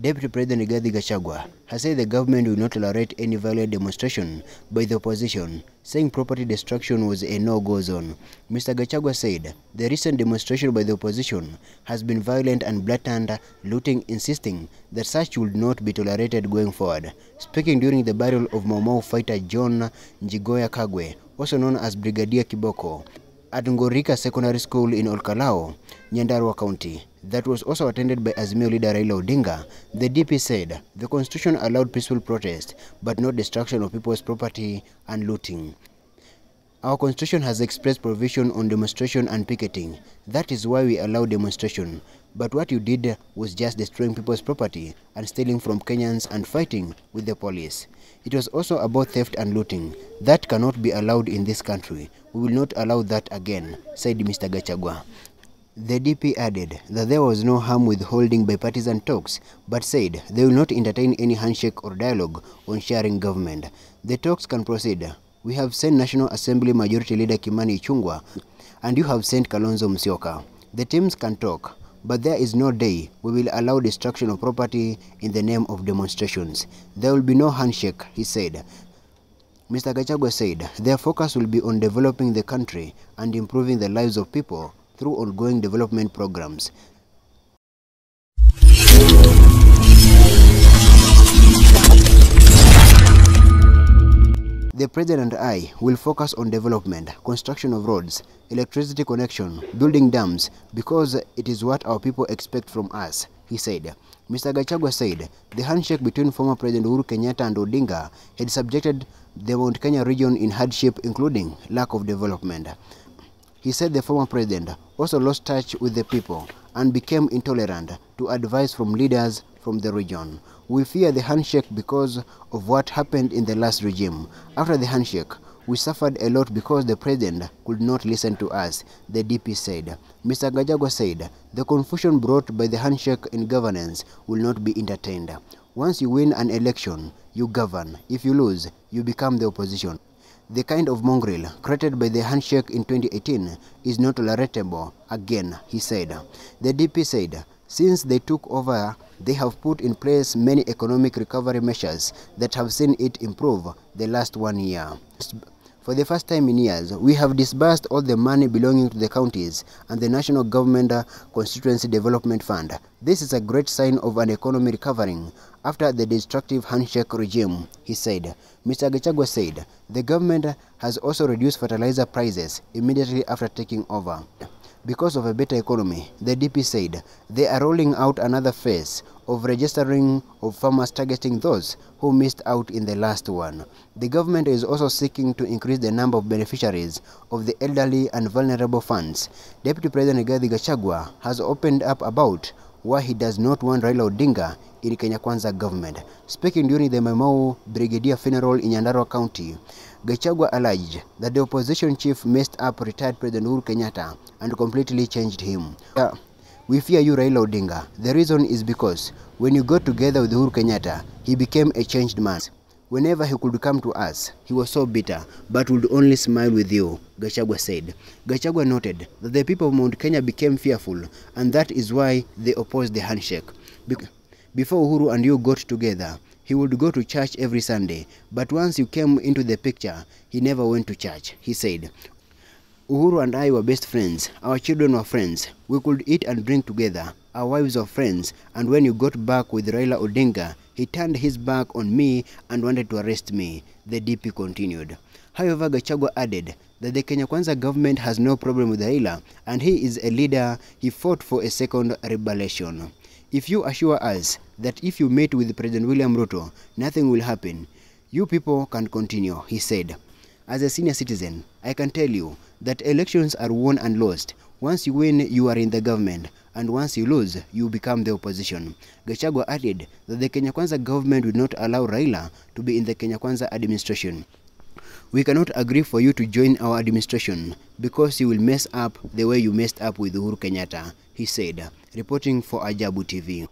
Deputy President Rigathi has said the government will not tolerate any violent demonstration by the opposition, saying property destruction was a no-go zone. Mr. Gachagua said the recent demonstration by the opposition has been violent and blatant looting, insisting that such would not be tolerated going forward. Speaking during the burial of Mau Mau fighter John Njigoya Kagwe, also known as Brigadier Kiboko, at Ngorika Secondary School in Olkalao, Nyandarua County, that was also attended by Azimio leader Raila Odinga, the DP said the constitution allowed peaceful protest, but not destruction of people's property and looting. Our constitution has expressed provision on demonstration and picketing. That is why we allow demonstration. But what you did was just destroying people's property and stealing from Kenyans and fighting with the police. It was also about theft and looting. That cannot be allowed in this country. We will not allow that again, said Mr. Gachagua. The DP added that there was no harm with holding bipartisan talks, but said they will not entertain any handshake or dialogue on sharing government. The talks can proceed. We have sent National Assembly Majority Leader Kimani Ichung'wah, and you have sent Kalonzo Musyoka. The teams can talk, but there is no day we will allow destruction of property in the name of demonstrations. There will be no handshake, he said. Mr. Gachagua said their focus will be on developing the country and improving the lives of people through ongoing development programs. The President and I will focus on development, construction of roads, electricity connection, building dams, because it is what our people expect from us, he said. Mr. Gachagua said the handshake between former President Uhuru Kenyatta and Odinga had subjected the Mount Kenya region in hardship, including lack of development. He said the former president also lost touch with the people and became intolerant to advice from leaders from the region. We fear the handshake because of what happened in the last regime. After the handshake, we suffered a lot because the president could not listen to us, the DP said. Mr. Gachagua said the confusion brought by the handshake in governance will not be entertained. Once you win an election, you govern. If you lose, you become the opposition. The kind of mongrel created by the handshake in 2018 is not tolerable again, he said. The DP said since they took over, they have put in place many economic recovery measures that have seen it improve the last 1 year. For the first time in years, we have disbursed all the money belonging to the counties and the National Government Constituency Development Fund. This is a great sign of an economy recovering after the destructive handshake regime, he said. Mr. Gachagua said the government has also reduced fertilizer prices immediately after taking over. Because of a better economy, the DP said they are rolling out another phase of registering of farmers targeting those who missed out in the last one. The government is also seeking to increase the number of beneficiaries of the elderly and vulnerable funds. Deputy President Rigathi Gachagua has opened up about why he does not want Raila Odinga in Kenya Kwanza government. Speaking during the Mau Mau Brigadier funeral in Nyandarua County, Gachagua alleged that the opposition chief messed up retired President Uhuru Kenyatta and completely changed him. We fear you, Raila Odinga. The reason is because when you got together with Uhuru Kenyatta, he became a changed man. Whenever he could come to us, he was so bitter, but would only smile with you, Gachagua said. Gachagua noted that the people of Mount Kenya became fearful, and that is why they opposed the handshake. Before Uhuru and you got together, he would go to church every Sunday, but once you came into the picture, he never went to church, he said. Uhuru and I were best friends. Our children were friends. We could eat and drink together. Our wives were friends. And when you got back with Raila Odinga, he turned his back on me and wanted to arrest me, the DP continued. However, Gachagua added that the Kenya Kwanza government has no problem with Raila, and he is a leader. He fought for a second rebellion. If you assure us that if you meet with President William Ruto, nothing will happen, you people can continue, he said. As a senior citizen, I can tell you that elections are won and lost. Once you win, you are in the government, and once you lose, you become the opposition. Gachagua added that the Kenya Kwanza government will not allow Raila to be in the Kenya Kwanza administration. We cannot agree for you to join our administration because you will mess up the way you messed up with Uhuru Kenyatta, he said, reporting for AJAABU TV.